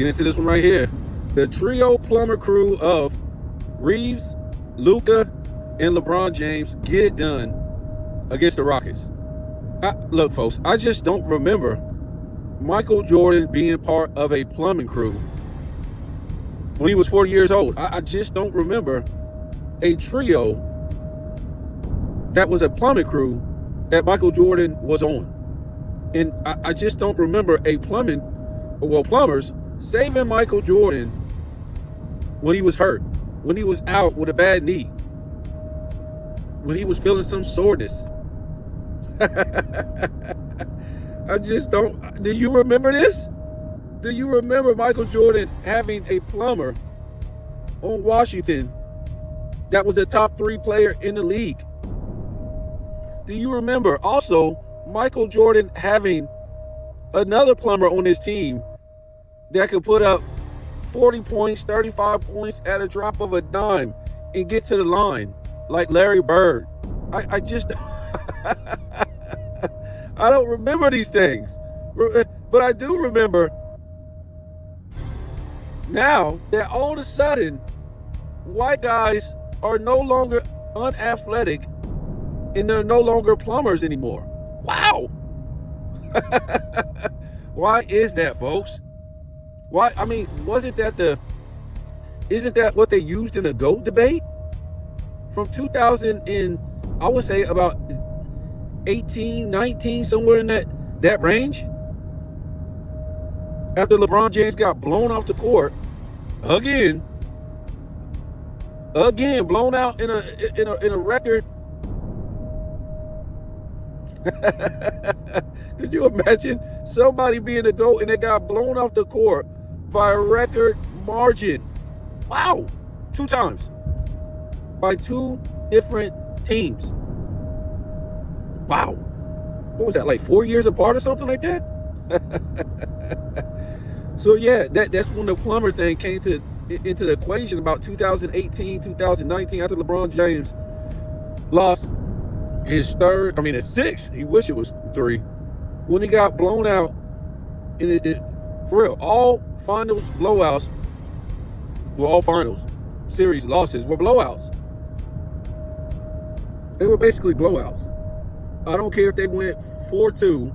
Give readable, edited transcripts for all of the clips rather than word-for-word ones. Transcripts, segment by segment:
get into this one right here. The trio plumber crew of Reeves, Luka, and LeBron James get it done against the Rockets. Look, folks, I just don't remember Michael Jordan being part of a plumbing crew when he was 40 years old. I just don't remember a trio that was a plumbing crew that Michael Jordan was on. And I just don't remember plumbers saving Michael Jordan when he was hurt, when he was out with a bad knee, when he was feeling some soreness. I just don't. Do you remember this? Do you remember Michael Jordan having a plumber on Washington that was a top 3 player in the league? Do you remember also Michael Jordan having another plumber on his team that could put up 40 points, 35 points at a drop of a dime and get to the line like Larry Bird? I just I don't remember these things, but I do remember now that all of a sudden white guys are no longer unathletic and they're no longer plumbers anymore. Wow. Why is that, folks? Why? I mean, isn't that what they used in the GOAT debate from 2000 and I would say about 18, 19, somewhere in that range? After LeBron James got blown off the court again, blown out in a record. Could you imagine somebody being a GOAT and they got blown off the court by a record margin? Wow. 2 times. By 2 different teams. Wow. What was that, like 4 years apart or something like that? So yeah, that's when the plumber thing came into the equation about 2018, 2019, after LeBron James lost his 6th, he wished it was 3, when he got blown out for real, all finals blowouts, all finals series losses were blowouts. They were basically blowouts. I don't care if they went 4-2,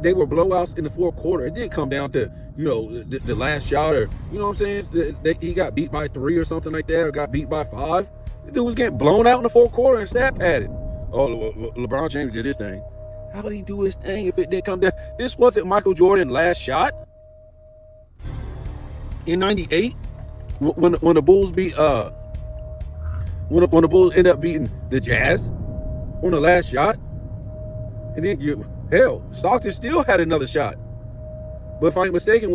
they were blowouts in the fourth quarter. It didn't come down to, the last shot, or, you know what I'm saying, he got beat by 3 or something like that, or got beat by 5. The dude was getting blown out in the fourth quarter and stat padded. Oh, LeBron James did his thing. How would he do his thing if it didn't come down? This wasn't Michael Jordan's last shot in '98 when the Bulls beat when the Bulls ended up beating the Jazz on the last shot. And then Stockton still had another shot. But if I'm mistaken,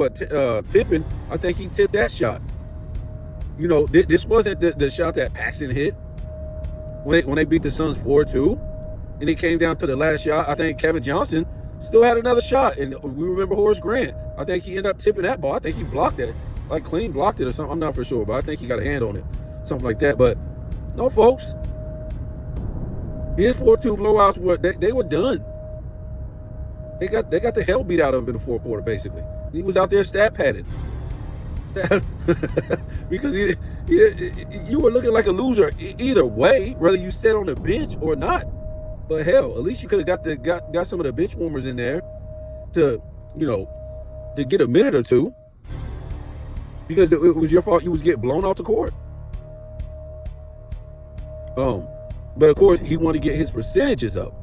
Pippen, I think he tipped that shot. This wasn't the shot that Paxson hit when they beat the Suns 4-2, and it came down to the last shot. I think Kevin Johnson still had another shot, and we remember Horace Grant. I think he ended up tipping that ball. I think he blocked that, like clean blocked it or something. I'm not for sure, but I think he got a hand on it, something like that. But no, folks, his 4-2 blowouts they were done. They got the hell beat out of him in the fourth quarter. Basically, he was out there stat padded. Because you were looking like a loser either way, whether you sat on the bench or not. But hell, at least you could have got some of the bench warmers in there to get a minute or two, because it was your fault you was getting blown off the court. But of course he wanted to get his percentages up,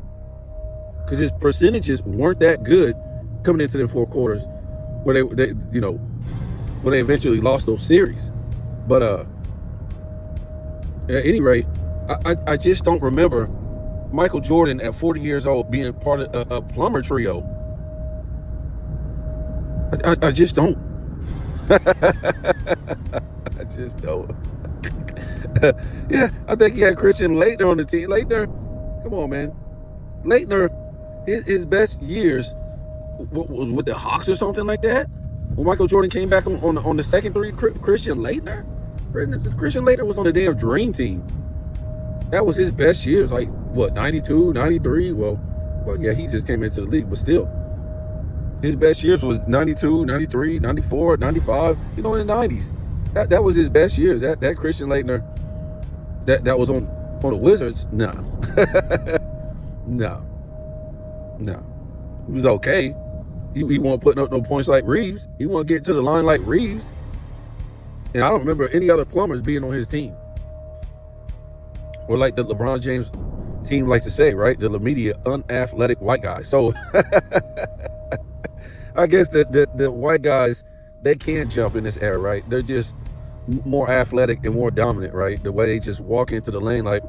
because his percentages weren't that good coming into the four quarters where they when they eventually lost those series. But at any rate, I just don't remember Michael Jordan at 40 years old being part of a plumber trio. I just don't. I just don't. Yeah, I think he had Christian Laettner on the team. Laettner, come on, man. Laettner, his best years was with the Hawks or something like that. When Michael Jordan came back on the second three, Christian Laettner was on the damn Dream Team. That was his best years, like, 92, 93? Well, yeah, he just came into the league, but still. His best years was 92, 93, 94, 95, in the 90s. That was his best years. That Christian Laettner that was on the Wizards, no. No. No. He was okay. He won't put up no points like Reeves. He won't get to the line like Reeves. And I don't remember any other plumbers being on his team. Or like the LeBron James team likes to say, right? The media unathletic white guys. So I guess the white guys, they can jump in this era, right? They're just more athletic and more dominant, right? The way they just walk into the lane like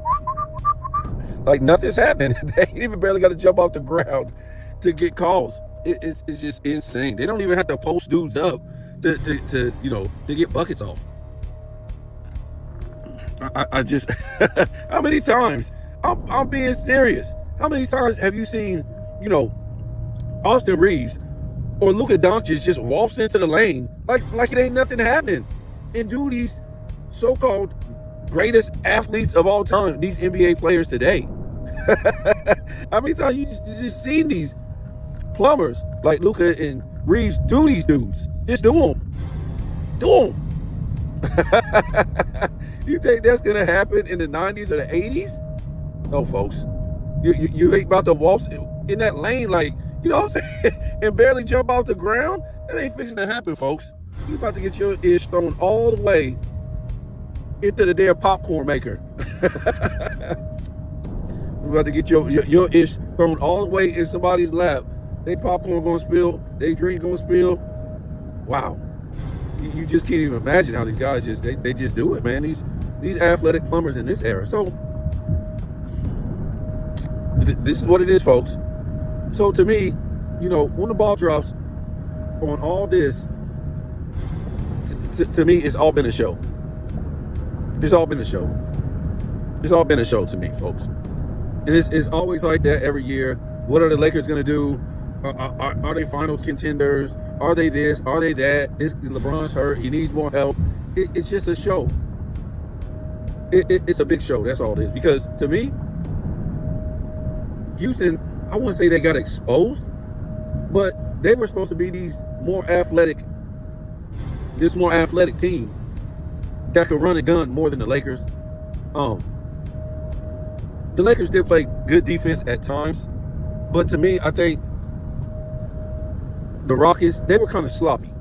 nothing's happening. They ain't even barely got to jump off the ground to get calls. It's just insane. They don't even have to post dudes up to get buckets off. I just how many times? I'm being serious. How many times have you seen, Austin Reeves or Luka Doncic just waltz into the lane like it ain't nothing happening and do these so-called greatest athletes of all time, these NBA players today? How many times you just seen these plumbers like Luka and Reeves do these dudes? Just do them. Do them. You think that's gonna happen in the 90s or the 80s? No, folks. You ain't about to waltz in that lane like, you know what I'm saying, and barely jump off the ground. That ain't fixing to happen, folks. You about to get your ish thrown all the way into the damn popcorn maker. You about to get your ish thrown all the way in somebody's lap. They popcorn gonna spill. They drink gonna spill. Wow. You just can't even imagine how these guys they just do it, man. These athletic plumbers in this era. So this is what it is, folks. So to me, when the ball drops on all this, to me, it's all been a show. It's all been a show. It's all been a show to me, folks. And it's always like that every year. What are the Lakers gonna do? Are they finals contenders? Are they this? Are they that? LeBron's hurt. He needs more help. It's just a show. It's a big show. That's all it is. Because to me, Houston, I wouldn't say they got exposed, but they were supposed to be this more athletic team that could run a gun more than the Lakers. The Lakers did play good defense at times, but to me, I think the Rockets, they were kind of sloppy,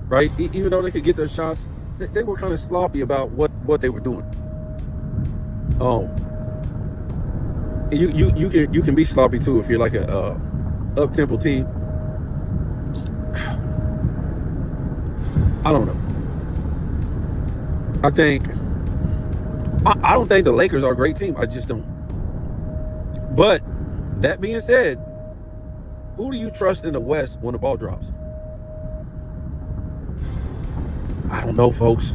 right? Even though they could get their shots, they were kind of sloppy about what they were doing. You can be sloppy too if you're like a up-tempo team. I don't know. I don't think the Lakers are a great team. I just don't. But that being said, who do you trust in the West when the ball drops? I don't know, folks.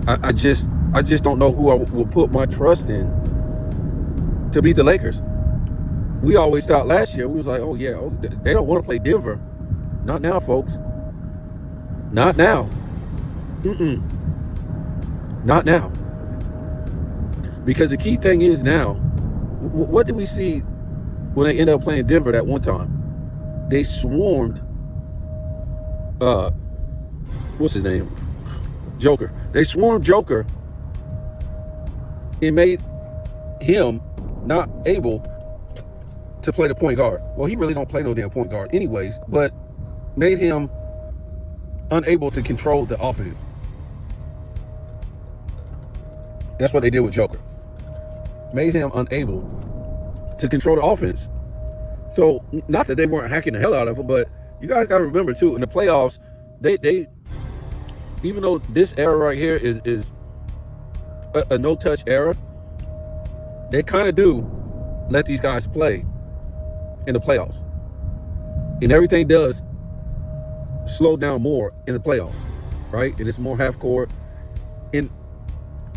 I just don't know who I will put my trust in to beat the Lakers. We always thought last year, we was like, they don't want to play Denver. Not now, folks. Not now. Not now. Because the key thing is now, what did we see when they ended up playing Denver that one time? They swarmed, what's his name? Joker. They swarmed Joker and made him not able to play the point guard. Well, he really don't play no damn point guard anyways, but made him unable to control the offense. That's what they did with Joker. Made him unable to control the offense. So, not that they weren't hacking the hell out of him, but you guys got to remember too, in the playoffs, they even though this era right here is a no-touch era, they kind of do let these guys play in the playoffs. And everything does slow down more in the playoffs, right? And it's more half court. And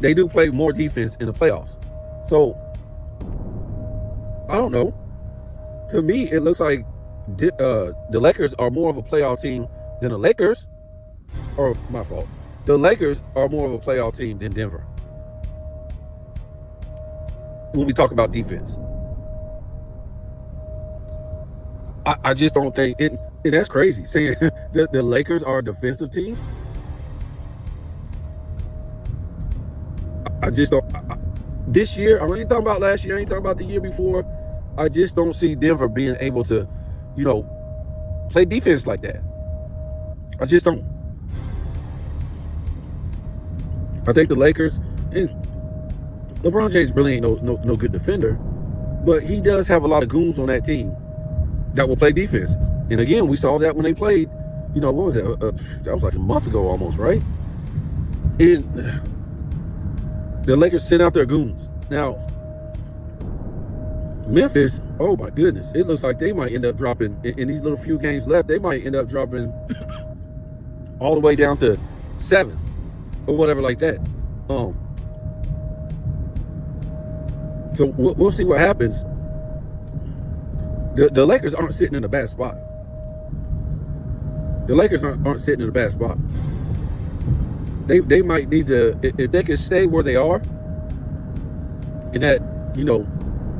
they do play more defense in the playoffs. So, I don't know. To me, it looks like the Lakers are more of a playoff team than the Lakers. Or, my fault. The Lakers are more of a playoff team than Denver. When we talk about defense. I just don't think it. And that's crazy. Saying the Lakers are a defensive team. I just don't. This year, I ain't talking about last year. I ain't talking about the year before. I just don't see Denver being able to, play defense like that. I just don't. I think the Lakers, and LeBron James really ain't no good defender, but he does have a lot of goons on that team that will play defense. And again, we saw that when they played, what was it? That was like a month ago almost, right? And the Lakers sent out their goons. Now, Memphis, oh my goodness, it looks like they might end up dropping, in these little few games left, they might end up dropping all the way down to 7th or whatever like that. So we'll see what happens. The Lakers aren't sitting in a bad spot. The Lakers aren't sitting in a bad spot. They might need to, if they can stay where they are, in that,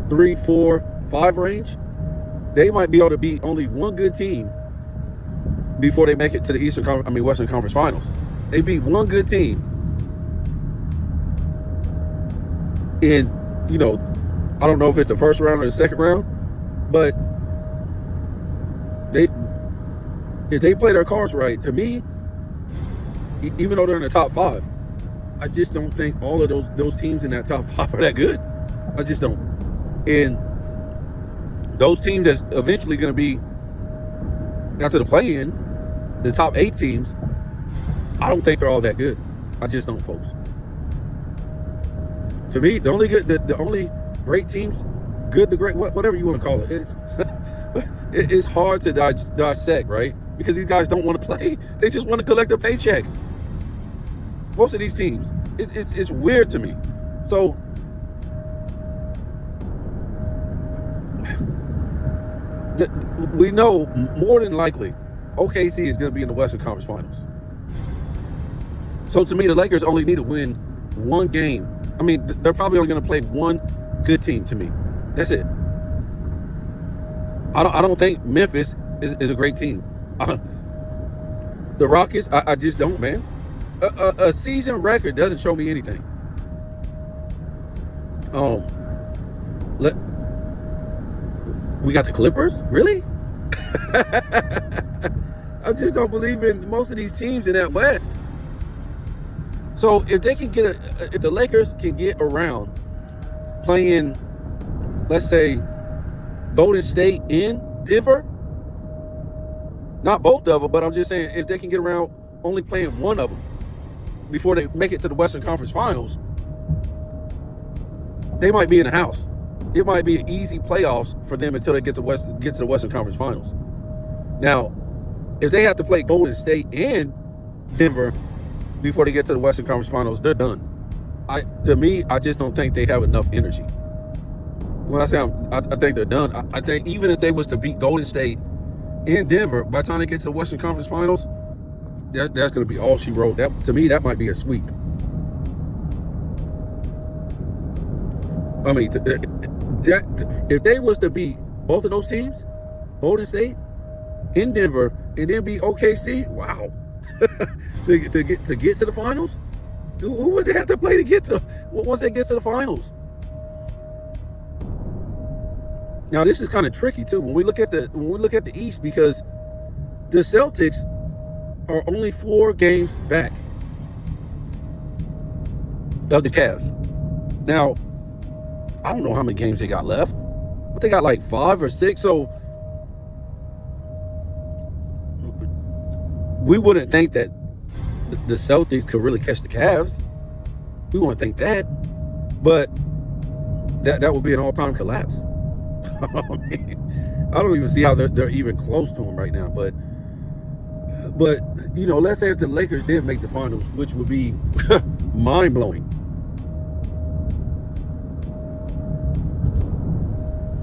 3, 4, 5 range, they might be able to beat only one good team before they make it to the Western Conference Finals. They beat one good team. And, I don't know if it's the first round or the second round, but if they play their cards right, to me, even though they're in the top 5, I just don't think all of those teams in that top 5 are that good. I just don't. And those teams that's eventually going to be after the play-in, the top 8 teams, I don't think they're all that good. I just don't, folks. To me, the only great teams, good to great, whatever you want to call it, it's hard to dissect, right? Because these guys don't want to play; they just want to collect a paycheck. Most of these teams, it's weird to me. So we know more than likely OKC is going to be in the Western Conference Finals. So to me, the Lakers only need to win one game. I mean, they're probably only going to play one good team to me. That's it. I don't think Memphis is a great team. The Rockets, I just don't, man. A season record doesn't show me anything. We got the Clippers? Really? I just don't believe in most of these teams in that West. So if they can if the Lakers can get around playing, let's say, Golden State in Denver, not both of them, but I'm just saying if they can get around only playing one of them before they make it to the Western Conference Finals, they might be in the house. It might be an easy playoffs for them until they get to the Western Conference Finals. Now, if they have to play Golden State and Denver before they get to the Western Conference Finals, they're done. To me, I just don't think they have enough energy. When I say I think they're done, I think even if they was to beat Golden State in Denver, by the time they get to the Western Conference Finals, that's going to be all she wrote. To me, that might be a sweep. I mean, if they was to beat both of those teams, Golden State in Denver, and then beat OKC, wow. to get to the finals, who would they have to play to get to once they get to the finals? Now this is kind of tricky too when we look at the East, because the Celtics are only 4 games back of the Cavs. Now I don't know how many games they got left, but they got like 5 or 6. So we wouldn't think that the Celtics could really catch the Cavs. We wouldn't think that, but that would be an all-time collapse. I don't even see how they're even close to them right now. But let's say if the Lakers did make the finals, which would be mind-blowing.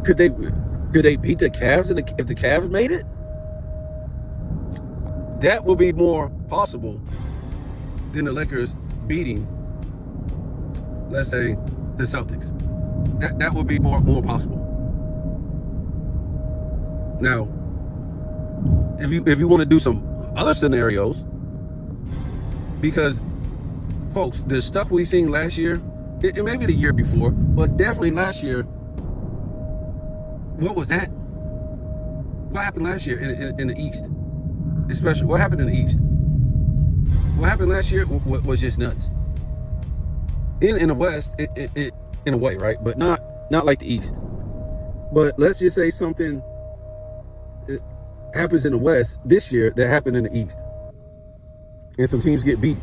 Could they beat the Cavs if the Cavs made it? That would be more possible than the Lakers beating, let's say, the Celtics. That would be more possible. Now, if you want to do some other scenarios, because folks, the stuff we seen last year, it may be the year before, but definitely last year. What was that? What happened last year in the East? Especially, what happened in the East? What happened last year was just nuts. In the West, it in a way, right? But not like the East. But let's just say something happens in the West this year that happened in the East, and some teams get beat.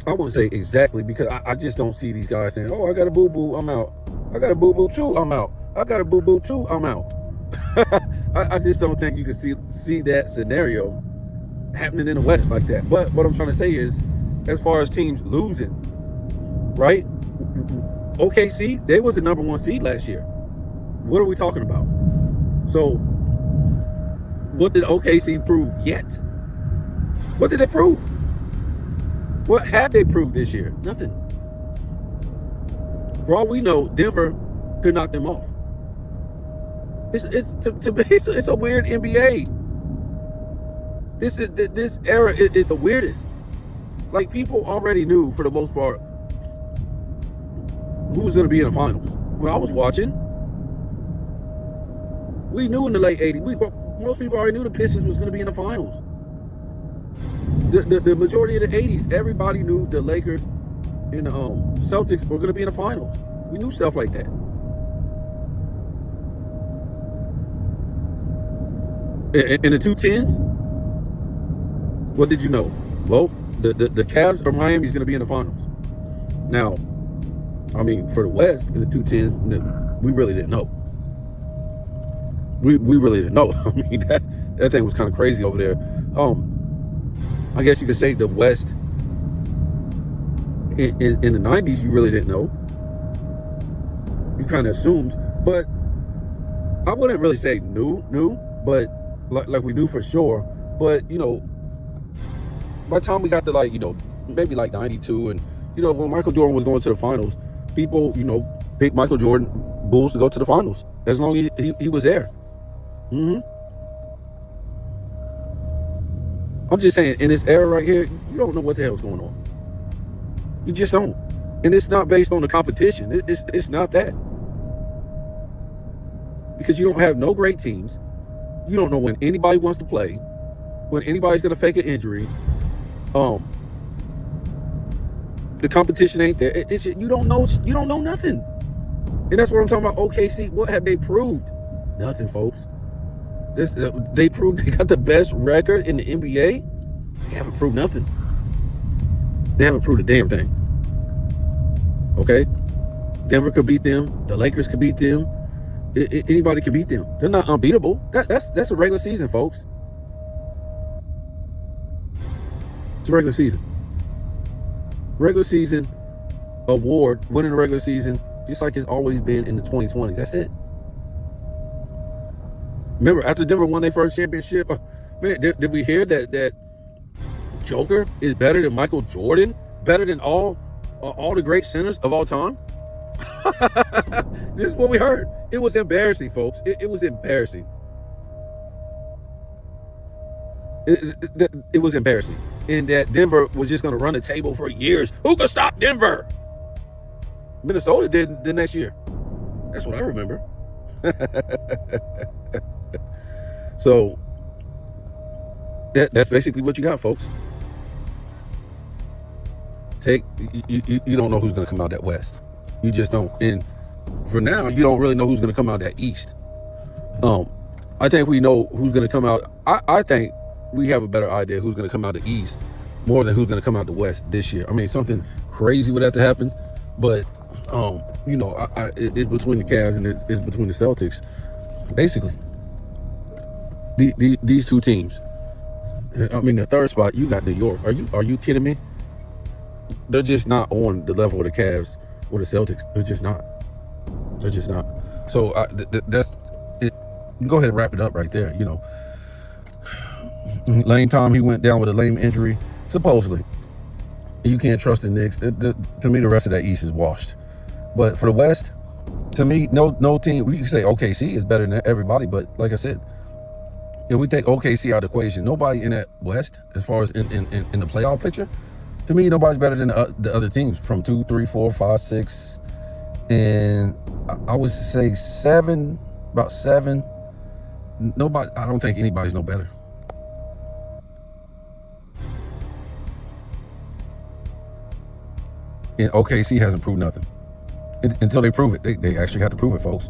I won't say exactly, because I just don't see these guys saying, "Oh, I got a boo-boo, I'm out. I got a boo-boo too, I'm out. I got a boo-boo too, I'm out." I just don't think you can see that scenario happening in the West like that. But what I'm trying to say is, as far as teams losing, right? OKC, they was the number 1 seed last year. What are we talking about? So, what did OKC prove yet? What did they prove? What have they proved this year? Nothing. For all we know, Denver could knock them off. It's a weird NBA. This era is the weirdest. Like, people already knew, for the most part, who was going to be in the finals. When I was watching, we knew in the late 80s, most people already knew the Pistons was going to be in the finals. The majority of the 80s, everybody knew the Lakers and the Celtics were going to be in the finals. We knew stuff like that. In the 210s, what did you know? Well, the Cavs or Miami's going to be in the finals. Now, I mean, for the West, in the 210s, we really didn't know. We really didn't know. I mean, that thing was kind of crazy over there. I guess you could say the West in the 90s, you really didn't know. You kind of assumed, but I wouldn't really say knew, but like we knew for sure. But, you know, by the time we got to, like, you know, maybe like 92, and, you know, when Michael Jordan was going to the finals, people, you know, picked Michael Jordan Bulls to go to the finals as long as he was there. I'm just saying, in this era right here, you don't know what the hell's going on. You just don't. And it's not based on the competition. It's not that. Because you don't have no great teams. You don't know when anybody wants to play, when anybody's going to fake an injury. The competition ain't there. You don't know nothing. And that's what I'm talking about. OKC, what have they proved? Nothing, folks. They proved they got the best record in the NBA. They haven't proved nothing. They haven't proved a damn thing. Okay? Denver could beat them. The Lakers could beat them. Anybody could beat them. They're not unbeatable. That's a regular season, folks. It's a regular season. Regular season award, winning the regular season, just like it's always been in the 2020s. That's it. Remember, after Denver won their first championship, man, did we hear that Joker is better than Michael Jordan, better than all the great centers of all time? This is what we heard. It was embarrassing, folks. It was embarrassing. It was embarrassing. And that Denver was just going to run the table for years. Who could stop Denver? Minnesota did the next year. That's what I remember. So that's basically what you got, folks. You don't know who's going to come out that West. You just don't. And for now, you don't really know who's going to come out that East. I think we know who's going to come out. I think we have a better idea who's going to come out the East more than who's going to come out the West this year. I mean, something crazy would have to happen, but you know, it's between the Cavs and it's between the Celtics, basically. These two teams. I mean, the third spot, you got New York. Are you kidding me? They're just not on the level of the Cavs or the Celtics. They're just not. They're just not. So that's it. Go ahead and wrap it up right there. You know, Lane Tom, he went down with a lame injury, supposedly. You can't trust the Knicks. To me, the rest of that East is washed. But for the West, to me, no team. We can say OKC is better than everybody, but like I said, if we take OKC out of the equation, nobody in that West, as far as in the playoff picture, to me, nobody's better than the other teams from 2, 3, 4, 5, 6, and I would say 7, about 7. Nobody, I don't think anybody's no better. And OKC hasn't proved nothing. Until they prove it. They actually have to prove it, folks.